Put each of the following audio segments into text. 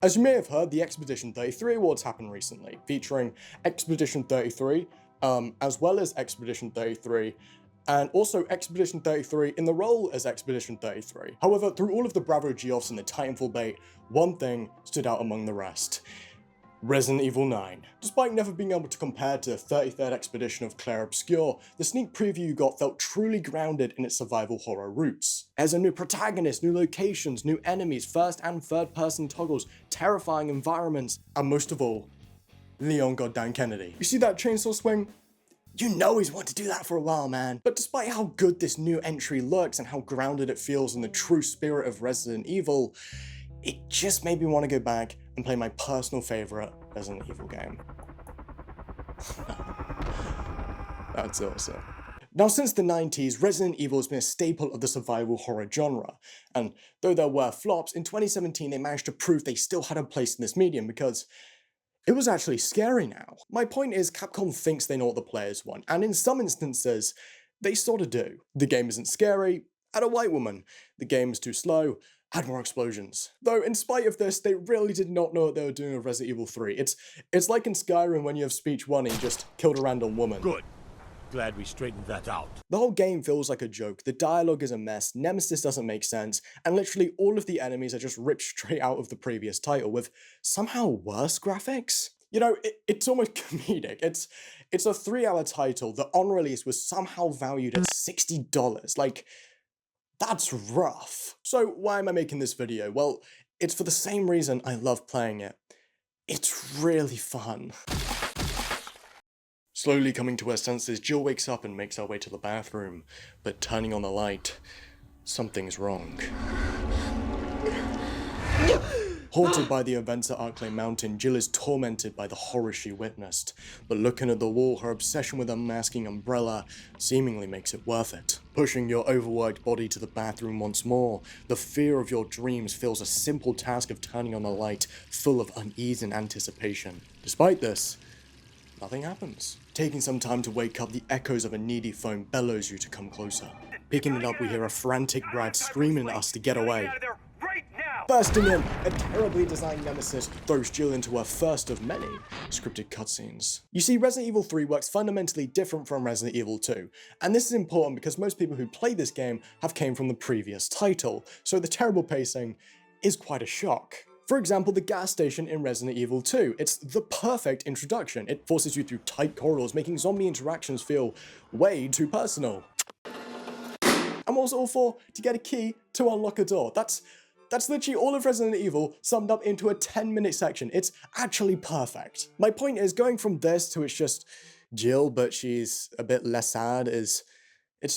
As you may have heard, the Expedition 33 Awards happened recently, featuring Expedition 33, as well as Expedition 33, and also Expedition 33 in the role as Expedition 33. However, through all of the Bravo Geoffs and the Titanfall bait, one thing stood out among the rest. Resident Evil 9. Despite never being able to compare to the 33rd Expedition of Claire Obscure, the sneak preview you got felt truly grounded in its survival horror roots. There's a new protagonist, new locations, new enemies, first and third person toggles, terrifying environments, and most of all, Leon Goddamn Kennedy. You see that chainsaw swing? You know he's wanted to do that for a while, man. But despite how good this new entry looks and how grounded it feels in the true spirit of Resident Evil, it just made me want to go back and play my personal favorite Resident Evil game. That's awesome. Now, since the 90s, Resident Evil has been a staple of the survival horror genre, and though there were flops, in 2017 they managed to prove they still had a place in this medium because it was actually scary now. My point is, Capcom thinks they know what the players want, and in some instances, they sort of do. The game isn't scary, add a white woman. The game is too slow, add more explosions. Though, in spite of this, they really did not know what they were doing with Resident Evil 3. It's like in Skyrim when you have speech 1 and you just killed a random woman. Good. Glad we straightened that out. The whole game feels like a joke, the dialogue is a mess, Nemesis doesn't make sense, and literally all of the enemies are just ripped straight out of the previous title with somehow worse graphics. You know, it's almost comedic. It's a 3-hour title that on release was somehow valued at $60. Like, that's rough. So why am I making this video? Well, it's for the same reason I love playing it. It's really fun. Slowly coming to her senses, Jill wakes up and makes her way to the bathroom, but turning on the light, something's wrong. Haunted by the events at Arklay Mountain, Jill is tormented by the horror she witnessed, but looking at the wall, her obsession with a masking umbrella seemingly makes it worth it. Pushing your overworked body to the bathroom once more, the fear of your dreams fills a simple task of turning on the light, full of unease and anticipation. Despite this, nothing happens. Taking some time to wake up, the echoes of a needy phone bellows you to come closer. Picking it up, we hear a frantic Brad screaming at us to get away. Bursting in, a terribly designed nemesis throws Jill into her first of many scripted cutscenes. You see, Resident Evil 3 works fundamentally different from Resident Evil 2, and this is important because most people who play this game have came from the previous title, so the terrible pacing is quite a shock. For example, the gas station in Resident Evil 2. It's the perfect introduction. It forces you through tight corridors, making zombie interactions feel way too personal. I'm also all for to get a key to unlock a door. That's literally all of Resident Evil summed up into a 10-minute section. It's actually perfect. My point is, going from this to it's just Jill, but she's a bit less sad, it's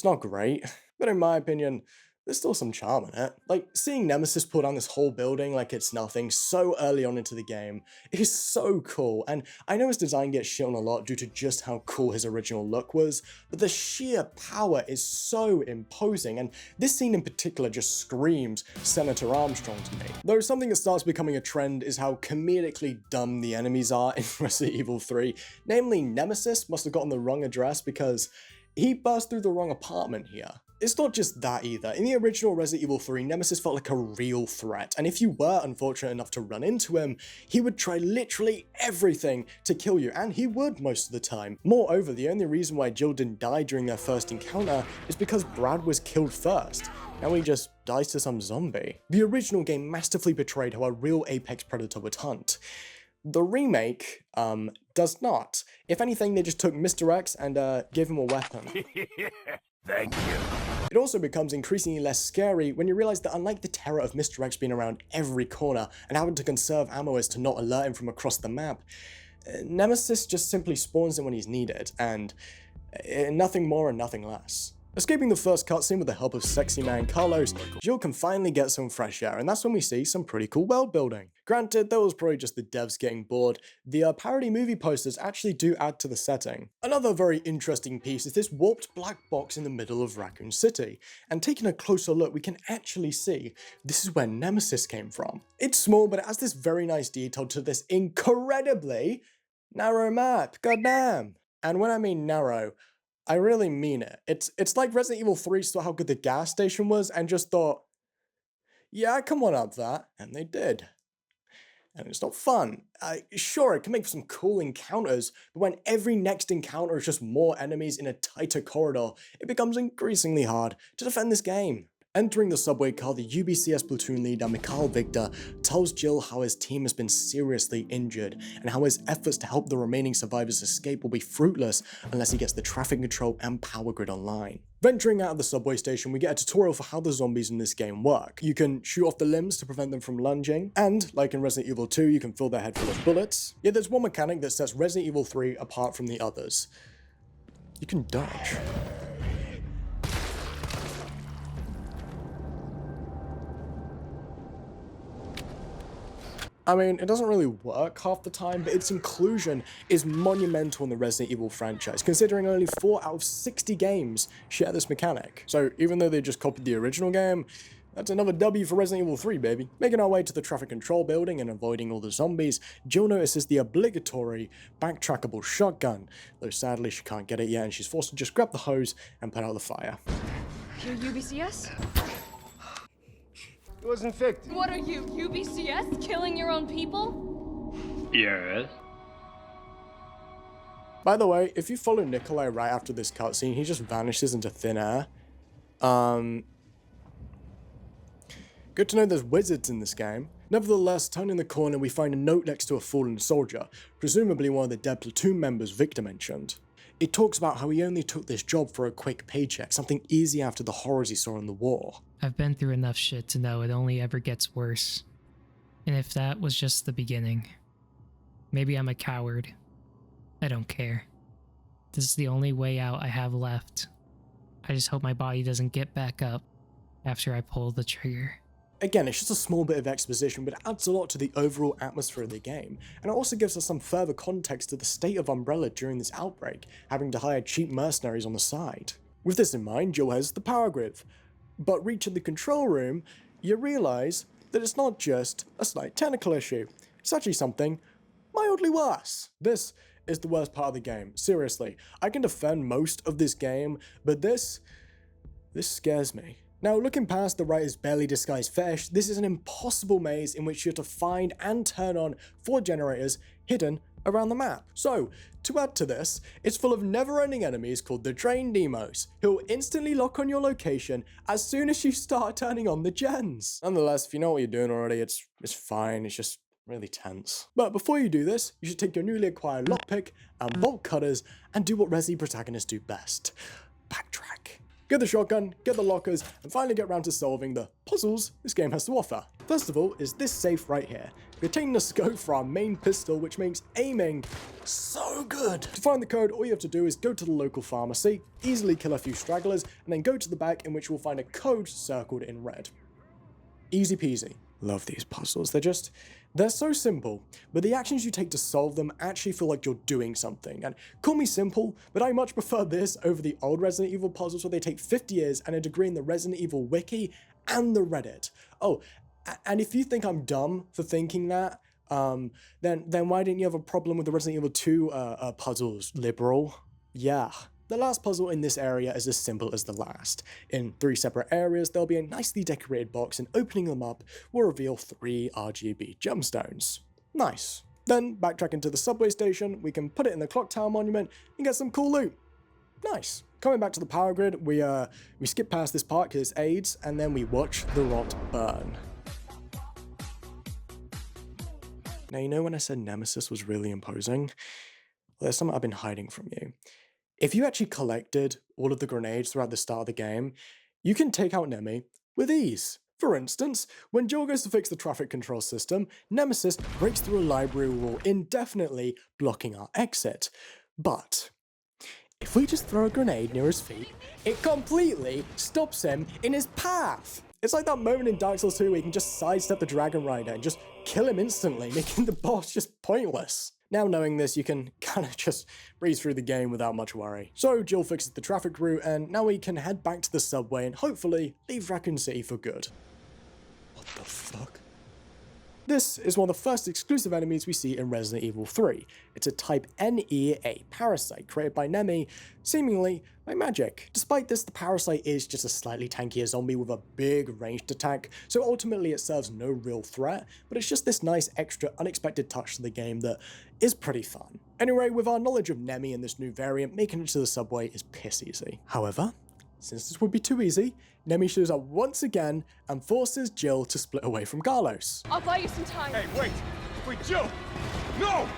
not great. But in my opinion, there's still some charm in it. Like, seeing Nemesis pull down this whole building like it's nothing so early on into the game is so cool, and I know his design gets shit on a lot due to just how cool his original look was, but the sheer power is so imposing, and this scene in particular just screams Senator Armstrong to me. Though something that starts becoming a trend is how comedically dumb the enemies are in Resident Evil 3, namely Nemesis must have gotten the wrong address because he burst through the wrong apartment here. It's not just that either. In the original Resident Evil 3, Nemesis felt like a real threat, and if you were unfortunate enough to run into him, he would try literally everything to kill you, and he would most of the time. Moreover, the only reason why Jill didn't die during their first encounter is because Brad was killed first. Now he just dies to some zombie. The original game masterfully portrayed how a real apex predator would hunt. The remake, does not. If anything, they just took Mr. X and gave him a weapon. Thank you. It also becomes increasingly less scary when you realize that unlike the terror of Mr. X being around every corner and having to conserve ammo as to not alert him from across the map, Nemesis just simply spawns in when he's needed, and nothing more and nothing less. Escaping the first cutscene with the help of sexy man Carlos, Jill can finally get some fresh air, and that's when we see some pretty cool world building. Granted, that was probably just the devs getting bored. The parody movie posters actually do add to the setting. Another very interesting piece is this warped black box in the middle of Raccoon City, and taking a closer look, we can actually see this is where Nemesis came from. It's small, but it has this very nice detail to this incredibly narrow map, goddamn. And when I mean narrow, I really mean it. It's like Resident Evil 3 saw how good the gas station was and just thought, yeah, come on up that, and they did. and it's not fun. Sure, it can make for some cool encounters, but when every next encounter is just more enemies in a tighter corridor, it becomes increasingly hard to defend this game. Entering the subway car, the UBCS platoon leader, Mikhail Victor, tells Jill how his team has been seriously injured and how his efforts to help the remaining survivors escape will be fruitless unless he gets the traffic control and power grid online. Venturing out of the subway station, we get a tutorial for how the zombies in this game work. You can shoot off the limbs to prevent them from lunging, and, like in Resident Evil 2, you can fill their head full of bullets. Yet there's one mechanic that sets Resident Evil 3 apart from the others. You can dodge. I mean, it doesn't really work half the time, but its inclusion is monumental in the Resident Evil franchise, considering only 4 out of 60 games share this mechanic. So even though they just copied the original game, that's another W for Resident Evil 3, baby. Making our way to the traffic control building and avoiding all the zombies, Jill notices the obligatory backtrackable shotgun, though sadly she can't get it yet and she's forced to just grab the hose and put out the fire. You're UBCS? It was infected. What are you, UBCS? Killing your own people? Yes. By the way, if you follow Nikolai right after this cutscene, he just vanishes into thin air. Good to know there's wizards in this game. Nevertheless, turning the corner, we find a note next to a fallen soldier, presumably one of the dead platoon members Victor mentioned. It talks about how he only took this job for a quick paycheck, something easy after the horrors he saw in the war. I've been through enough shit to know it only ever gets worse. And if that was just the beginning, maybe I'm a coward. I don't care. This is the only way out I have left. I just hope my body doesn't get back up after I pull the trigger. Again, it's just a small bit of exposition, but it adds a lot to the overall atmosphere of the game, and it also gives us some further context to the state of Umbrella during this outbreak, having to hire cheap mercenaries on the side. With this in mind, Jill has the power grid, but reaching the control room, you realise that it's not just a slight technical issue, it's actually something mildly worse. This is the worst part of the game, seriously. I can defend most of this game, but this scares me. Now, looking past the writer's barely disguised fetish, this is an impossible maze in which you have to find and turn on 4 generators hidden around the map. So, to add to this, it's full of never-ending enemies called the Drain Demos, who will instantly lock on your location as soon as you start turning on the gens. Nonetheless, if you know what you're doing already, it's fine, it's just really tense. But before you do this, you should take your newly acquired lockpick and bolt cutters and do what Resi protagonists do best: backtrack. Get the shotgun, get the lockers, and finally get around to solving the puzzles this game has to offer. First of all is this safe right here, containing a scope for our main pistol, which makes aiming so good. To find the code, all you have to do is go to the local pharmacy, easily kill a few stragglers, and then go to the back, in which you will find a code circled in red. Easy peasy. Love these puzzles. They're so simple, but the actions you take to solve them actually feel like you're doing something. And call me simple, but I much prefer this over the old Resident Evil puzzles where they take 50 years and a degree in the Resident Evil wiki and the Reddit. Oh, and if you think I'm dumb for thinking that, then why didn't you have a problem with the Resident Evil 2 puzzles, liberal? Yeah. The last puzzle in this area is as simple as the last. In 3 separate areas, there'll be a nicely decorated box, and opening them up will reveal 3 RGB gemstones. Nice. Then, backtracking to the subway station, we can put it in the clock tower monument and get some cool loot. Nice. Coming back to the power grid, we skip past this part because it's AIDS, and then we watch the rot burn. Now, you know when I said Nemesis was really imposing? Well, there's something I've been hiding from you. If you actually collected all of the grenades throughout the start of the game, you can take out Nemi with ease. For instance, when Jill goes to fix the traffic control system, Nemesis breaks through a library wall, indefinitely blocking our exit. But if we just throw a grenade near his feet, it completely stops him in his path. It's like that moment in Dark Souls 2 where you can just sidestep the Dragon Rider and just kill him instantly, making the boss just pointless. Now knowing this, you can kind of just breeze through the game without much worry. So Jill fixes the traffic route, and now we can head back to the subway and hopefully leave Raccoon City for good. What the fuck? This is one of the first exclusive enemies we see in Resident Evil 3. It's a Type NE, a parasite created by Nemi, seemingly by magic. Despite this, the parasite is just a slightly tankier zombie with a big ranged attack, so ultimately it serves no real threat, but it's just this nice extra unexpected touch to the game that is pretty fun. Anyway, with our knowledge of Nemi and this new variant, making it to the subway is piss easy. However, since this would be too easy, Nemi shows up once again and forces Jill to split away from Carlos. I'll buy you some time. Hey, wait! Wait, Jill! No!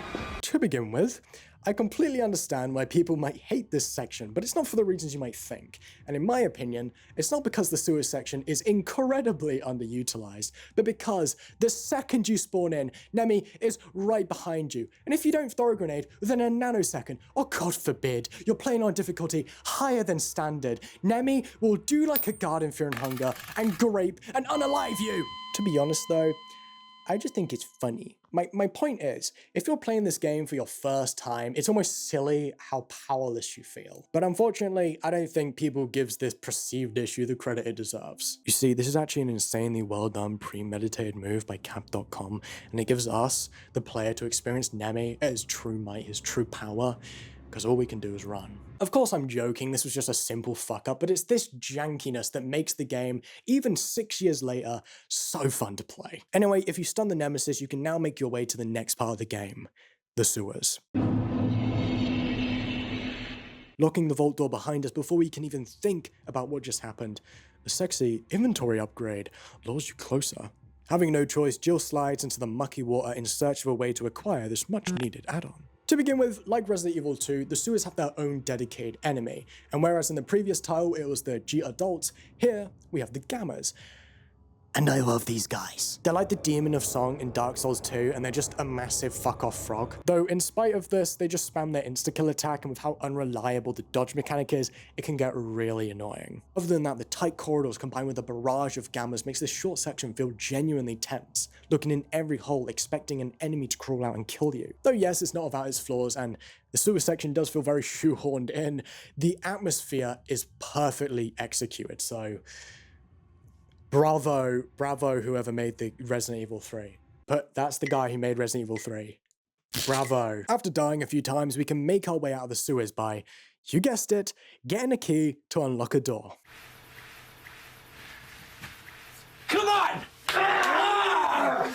To begin with, I completely understand why people might hate this section, but it's not for the reasons you might think. And in my opinion, it's not because the sewer section is incredibly underutilized, but because the second you spawn in, Nemi is right behind you. And if you don't throw a grenade within a nanosecond, or God forbid, you're playing on difficulty higher than standard, Nemi will do like a guard in Fear and Hunger and grape and unalive you. To be honest though, I just think it's funny. My point is, if you're playing this game for your first time, it's almost silly how powerless you feel. But unfortunately, I don't think people gives this perceived issue the credit it deserves. You see, this is actually an insanely well done premeditated move by Cap.com, and it gives us, the player, to experience Nemi at his true might, his true power, because all we can do is run. Of course I'm joking, this was just a simple fuck up, but it's this jankiness that makes the game, even 6 years later, so fun to play. Anyway, if you stun the Nemesis, you can now make your way to the next part of the game, the sewers. Locking the vault door behind us before we can even think about what just happened, a sexy inventory upgrade lures you closer. Having no choice, Jill slides into the mucky water in search of a way to acquire this much needed add-on. To begin with, like Resident Evil 2, the sewers have their own dedicated enemy, and whereas in the previous title it was the G-Adults, here we have the Gammas. And I love these guys. They're like the demon of song in Dark Souls 2, and they're just a massive fuck-off frog. Though in spite of this, they just spam their insta-kill attack, and with how unreliable the dodge mechanic is, it can get really annoying. Other than that, the tight corridors combined with a barrage of Gammas makes this short section feel genuinely tense, looking in every hole expecting an enemy to crawl out and kill you. Though yes, it's not without its flaws, and the sewer section does feel very shoehorned in, the atmosphere is perfectly executed, so bravo whoever made the Resident Evil 3. But that's the guy who made Resident Evil 3. Bravo. After dying a few times, we can make our way out of the sewers by, you guessed it, getting a key to unlock a door. Come on!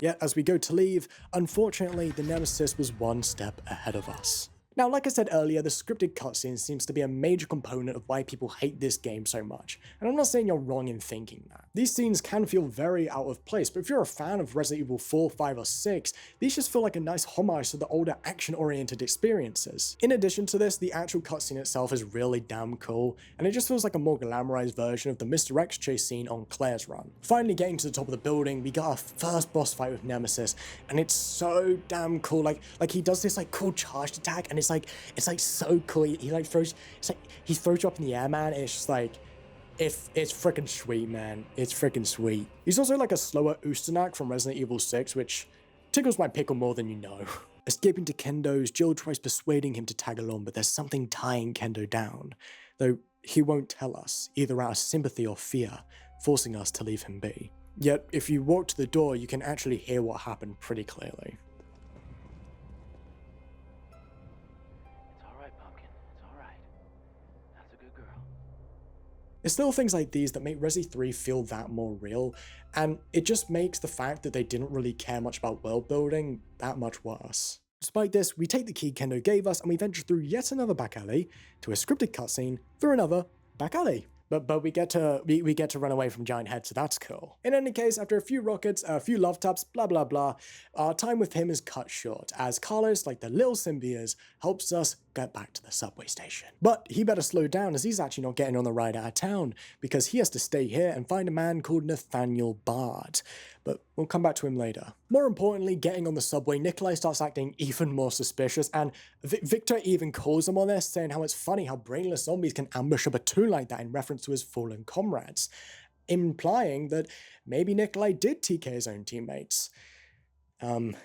Yet as we go to leave, unfortunately the Nemesis was one step ahead of us. Now, like I said earlier, the scripted cutscene seems to be a major component of why people hate this game so much, and I'm not saying you're wrong in thinking that. These scenes can feel very out of place, but if you're a fan of Resident Evil 4, 5, or 6, these just feel like a nice homage to the older action-oriented experiences. In addition to this, the actual cutscene itself is really damn cool, and it just feels like a more glamorized version of the Mr. X chase scene on Claire's run. Finally getting to the top of the building, we got our first boss fight with Nemesis, and it's so damn cool. Like he does this like cool charged attack, and it's like so cool. He like throws, it's like he throws you up in the air, man. And it's just like, it's freaking sweet, man. It's freaking sweet. He's also like a slower Ustanak from Resident Evil 6, which tickles my pickle more than you know. Escaping to Kendo's, Jill tries persuading him to tag along, but there's something tying Kendo down, though he won't tell us, either out of sympathy or fear, forcing us to leave him be. Yet, if you walk to the door, you can actually hear what happened pretty clearly. It's little things like these that make Resi 3 feel that more real, and it just makes the fact that they didn't really care much about world building that much worse. Despite this, we take the key Kendo gave us and we venture through yet another back alley to a scripted cutscene through another back alley. But we get to run away from giant heads, so that's cool. In any case, after a few rockets, a few love taps, blah blah blah, our time with him is cut short, as Carlos, like the little simp he is, helps us get back to the subway station. But he better slow down, as he's actually not getting on the ride out of town, because he has to stay here and find a man called Nathaniel Bard. But we'll come back to him later. More importantly, getting on the subway, Nikolai starts acting even more suspicious, and Victor even calls him on this, saying how it's funny how brainless zombies can ambush a platoon like that in reference to his fallen comrades, implying that maybe Nikolai did TK his own teammates. And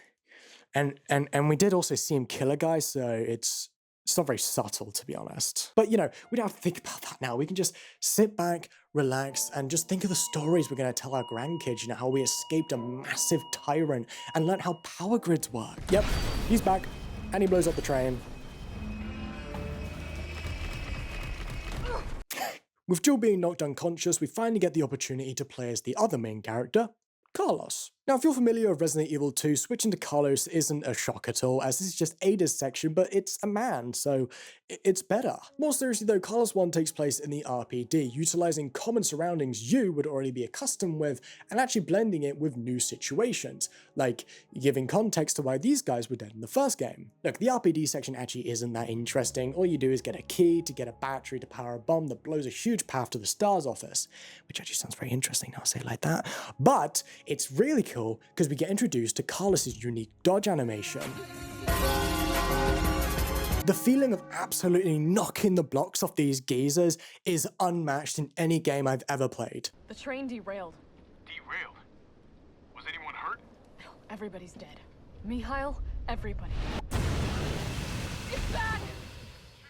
we did also see him kill a guy, so it's It's not very subtle, to be honest. But you know, we don't have to think about that now. We can just sit back, relax, and just think of the stories we're going to tell our grandkids. You know, how we escaped a massive tyrant and learned how power grids work. Yep, he's back, and he blows up the train. With Jill being knocked unconscious, we finally get the opportunity to play as the other main character, Carlos. Now, if you're familiar with Resident Evil 2, switching to Carlos isn't a shock at all, as this is just Ada's section, but it's a man, so it's better. More seriously though, Carlos 1 takes place in the RPD, utilizing common surroundings you would already be accustomed with, and actually blending it with new situations, like giving context to why these guys were dead in the first game. Look, the RPD section actually isn't that interesting. All you do is get a key to get a battery to power a bomb that blows a huge path to the STARS office, which actually sounds very interesting now I say it like that. But it's really cool because we get introduced to Carlos's unique dodge animation. The feeling of absolutely knocking the blocks off these geezers is unmatched in any game I've ever played. The train derailed. Derailed? Was anyone hurt? No, everybody's dead. Mikhail, everybody. It's back!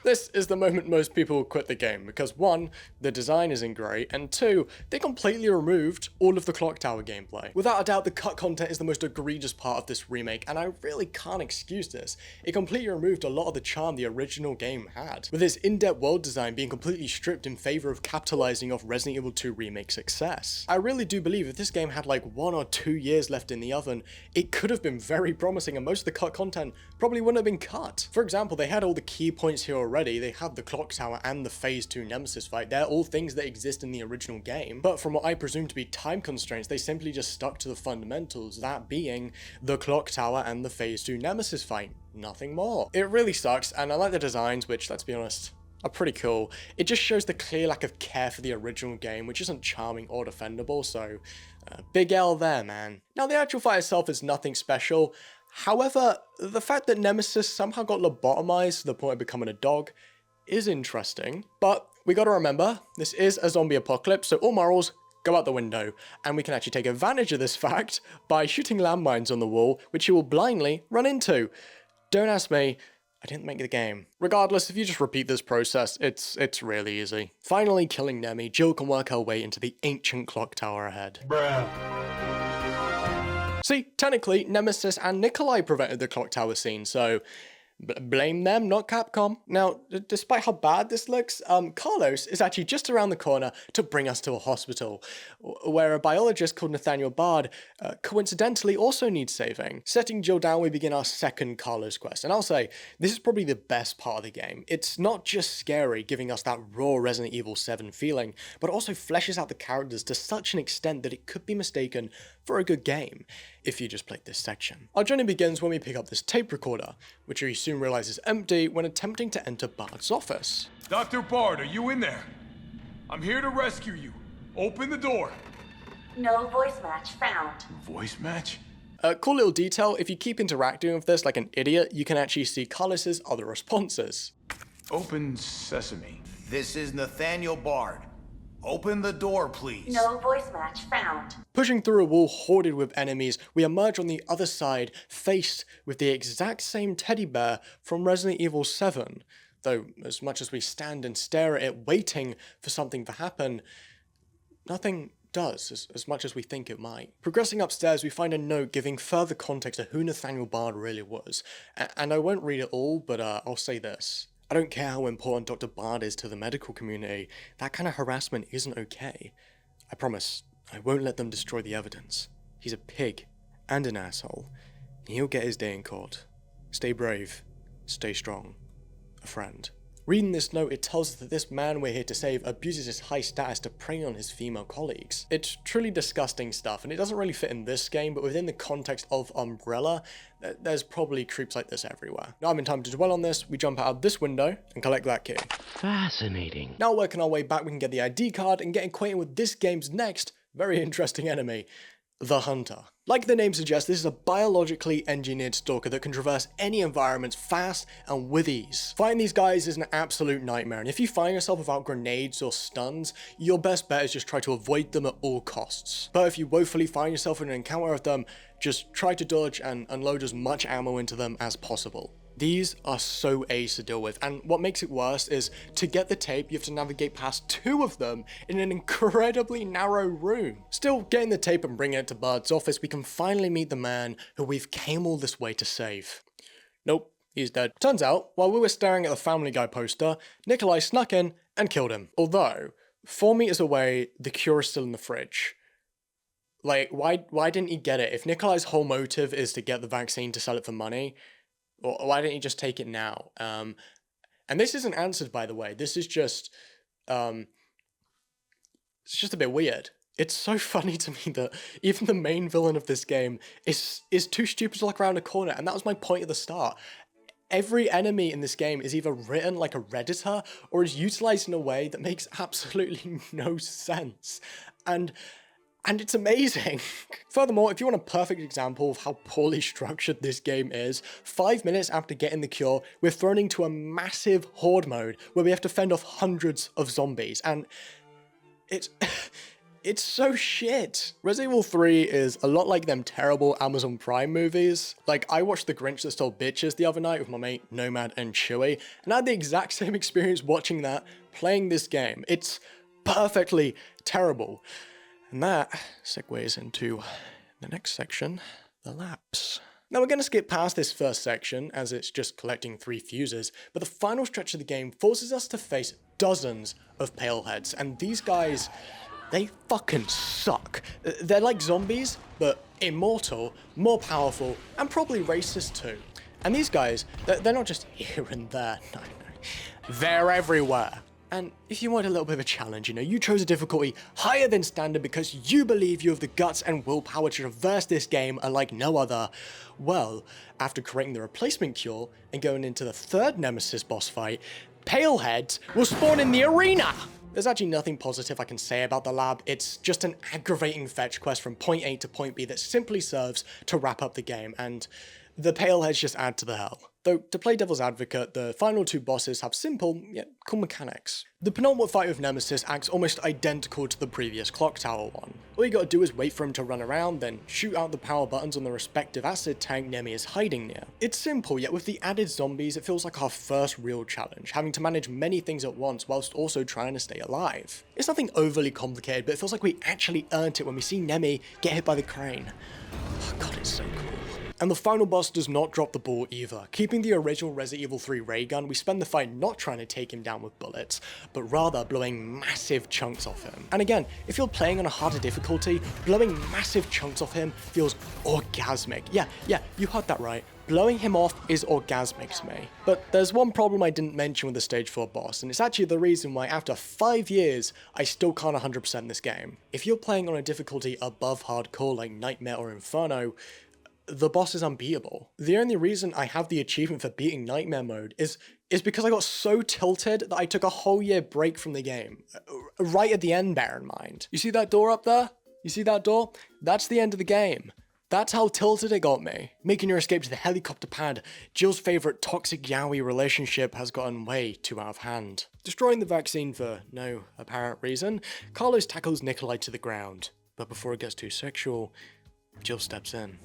This is the moment most people quit the game, because 1, the design isn't great, and 2, they completely removed all of the clock tower gameplay. Without a doubt, the cut content is the most egregious part of this remake, and I really can't excuse this. It completely removed a lot of the charm the original game had, with its in-depth world design being completely stripped in favor of capitalizing off Resident Evil 2 Remake success. I really do believe if this game had like 1 or 2 years left in the oven, it could have been very promising, and most of the cut content probably wouldn't have been cut. For example, they had all the key points here already. They have the clock tower and the phase 2 nemesis fight. They're all things that exist in the original game, but from what I presume to be time constraints, they simply just stuck to the fundamentals, that being the clock tower and the phase 2 nemesis fight. Nothing more. It really sucks, and I like the designs, which, let's be honest, are pretty cool. It just shows the clear lack of care for the original game, which isn't charming or defendable, so big L there, man. Now, the actual fight itself is nothing special. However, the fact that Nemesis somehow got lobotomized to the point of becoming a dog is interesting, but we gotta remember, this is a zombie apocalypse, so all morals go out the window, and we can actually take advantage of this fact by shooting landmines on the wall, which you will blindly run into. Don't ask me, I didn't make the game. Regardless, if you just repeat this process, it's really easy. Finally killing Nemi, Jill can work her way into the ancient clock tower ahead. Bruh. See, technically, Nemesis and Nikolai prevented the clock tower scene, so blame them, not Capcom. Now, despite how bad this looks, Carlos is actually just around the corner to bring us to a hospital, where a biologist called Nathaniel Bard coincidentally also needs saving. Setting Jill down, we begin our second Carlos quest, and I'll say, this is probably the best part of the game. It's not just scary, giving us that raw Resident Evil 7 feeling, but also fleshes out the characters to such an extent that it could be mistaken for a good game, if you just played this section. Our journey begins when we pick up this tape recorder, which we soon realize is empty when attempting to enter Bard's office. Dr. Bard, are you in there? I'm here to rescue you. Open the door. No voice match found. Voice match? Cool little detail, if you keep interacting with this like an idiot, you can actually see Carlos's other responses. Open sesame. This is Nathaniel Bard. Open the door, please. No voice match found. Pushing through a wall hoarded with enemies, we emerge on the other side, faced with the exact same teddy bear from Resident Evil 7. Though, as much as we stand and stare at it, waiting for something to happen, nothing does, as much as we think it might. Progressing upstairs, we find a note giving further context to who Nathaniel Bard really was. And I won't read it all, but I'll say this. I don't care how important Dr. Bard is to the medical community, that kind of harassment isn't okay. I promise, I won't let them destroy the evidence. He's a pig and an asshole. He'll get his day in court. Stay brave, stay strong. A friend. Reading this note, it tells us that this man we're here to save abuses his high status to prey on his female colleagues. It's truly disgusting stuff, and it doesn't really fit in this game, but within the context of Umbrella, there's probably creeps like this everywhere. Now, having time to dwell on this, we jump out of this window and collect that key. Fascinating. Now, working our way back, we can get the ID card and get acquainted with this game's next very interesting enemy, the Hunter. Like the name suggests, this is a biologically engineered stalker that can traverse any environments fast and with ease. Fighting these guys is an absolute nightmare, and if you find yourself without grenades or stuns, your best bet is just try to avoid them at all costs. But if you woefully find yourself in an encounter with them, just try to dodge and unload as much ammo into them as possible. These are so ace to deal with, and what makes it worse is to get the tape you have to navigate past 2 of them in an incredibly narrow room. Still, getting the tape and bringing it to Bard's office, we can finally meet the man who we've came all this way to save. Nope, he's dead. Turns out, while we were staring at the Family Guy poster, Nikolai snuck in and killed him. Although, 4 meters away, the cure is still in the fridge. Like, why didn't he get it? If Nikolai's whole motive is to get the vaccine to sell it for money, or why didn't he just take it now? And this isn't answered, by the way. This is just, it's just a bit weird. It's so funny to me that even the main villain of this game is too stupid to look around a corner, and that was my point at the start. Every enemy in this game is either written like a Redditor or is utilized in a way that makes absolutely no sense. And it's amazing. Furthermore, if you want a perfect example of how poorly structured this game is, 5 minutes after getting the cure, we're thrown into a massive horde mode where we have to fend off hundreds of zombies, and it's it's so shit. Resident Evil 3 is a lot like them terrible Amazon Prime movies. Like, I watched The Grinch That Stole Bitches the other night with my mate Nomad and Chewy, and I had the exact same experience watching that, playing this game. It's perfectly terrible. And that segues into the next section, the labs. Now we're going to skip past this first section as it's just collecting 3 fuses, but the final stretch of the game forces us to face dozens of paleheads, and these guys, they fucking suck. They're like zombies, but immortal, more powerful, and probably racist too. And these guys, they're not just here and there, no. They're everywhere. And if you want a little bit of a challenge, you chose a difficulty higher than standard because you believe you have the guts and willpower to traverse this game like no other. Well, after creating the replacement cure and going into the 3rd Nemesis boss fight, Paleheads will spawn in the arena! There's actually nothing positive I can say about the lab. It's just an aggravating fetch quest from point A to point B that simply serves to wrap up the game, and the Paleheads just add to the hell. Though, to play devil's advocate, the final 2 bosses have simple, yet cool mechanics. The penultimate fight with Nemesis acts almost identical to the previous Clock Tower one. All you gotta do is wait for him to run around, then shoot out the power buttons on the respective acid tank Nemi is hiding near. It's simple, yet with the added zombies, it feels like our first real challenge, having to manage many things at once whilst also trying to stay alive. It's nothing overly complicated, but it feels like we actually earned it when we see Nemi get hit by the crane. Oh god, it's so cool. And the final boss does not drop the ball either. Keeping the original Resident Evil 3 ray gun, we spend the fight not trying to take him down with bullets, but rather blowing massive chunks off him. And again, if you're playing on a harder difficulty, blowing massive chunks off him feels orgasmic. Yeah, you heard that right. Blowing him off is orgasmic to me. But there's one problem I didn't mention with the Stage 4 boss, and it's actually the reason why after 5 years, I still can't 100% this game. If you're playing on a difficulty above hardcore like Nightmare or Inferno, the boss is unbeatable. The only reason I have the achievement for beating Nightmare mode is because I got so tilted that I took a whole year break from the game. Right at the end, bear in mind. You see that door up there? You see that door? That's the end of the game. That's how tilted it got me. Making your escape to the helicopter pad, Jill's favourite toxic yaoi relationship has gotten way too out of hand. Destroying the vaccine for no apparent reason, Carlos tackles Nikolai to the ground. But before it gets too sexual, Jill steps in.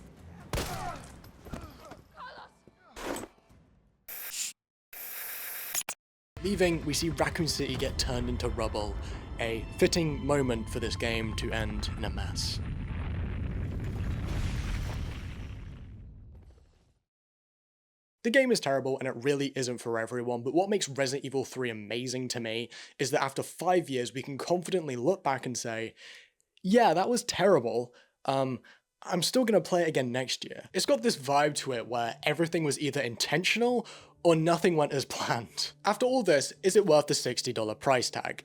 Leaving, we see Raccoon City get turned into rubble, a fitting moment for this game to end in a mess. The game is terrible and it really isn't for everyone, but what makes Resident Evil 3 amazing to me is that after 5 years we can confidently look back and say, yeah, that was terrible, I'm still gonna play it again next year. It's got this vibe to it where everything was either intentional or nothing went as planned. After all this, is it worth the $60 price tag?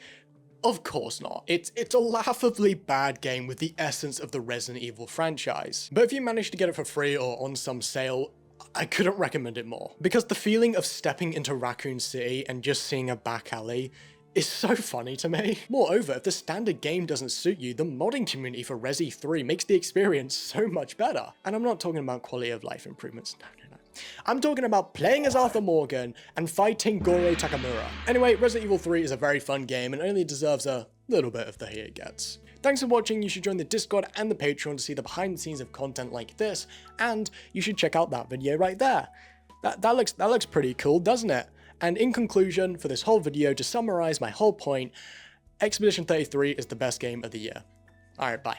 Of course not. It's a laughably bad game with the essence of the Resident Evil franchise. But if you manage to get it for free or on some sale, I couldn't recommend it more. Because the feeling of stepping into Raccoon City and just seeing a back alley is so funny to me. Moreover, if the standard game doesn't suit you, the modding community for Resi 3 makes the experience so much better. And I'm not talking about quality of life improvements, no. I'm talking about playing as Arthur Morgan and fighting Gore Takamura. Anyway, Resident Evil 3 is a very fun game and only deserves a little bit of the hate it gets. Thanks for watching. You should join the Discord and the Patreon to see the behind the scenes of content like this, and you should check out that video right there. That looks pretty cool, doesn't it? And in conclusion, for this whole video, to summarize my whole point, Expedition 33 is the best game of the year. Alright, bye.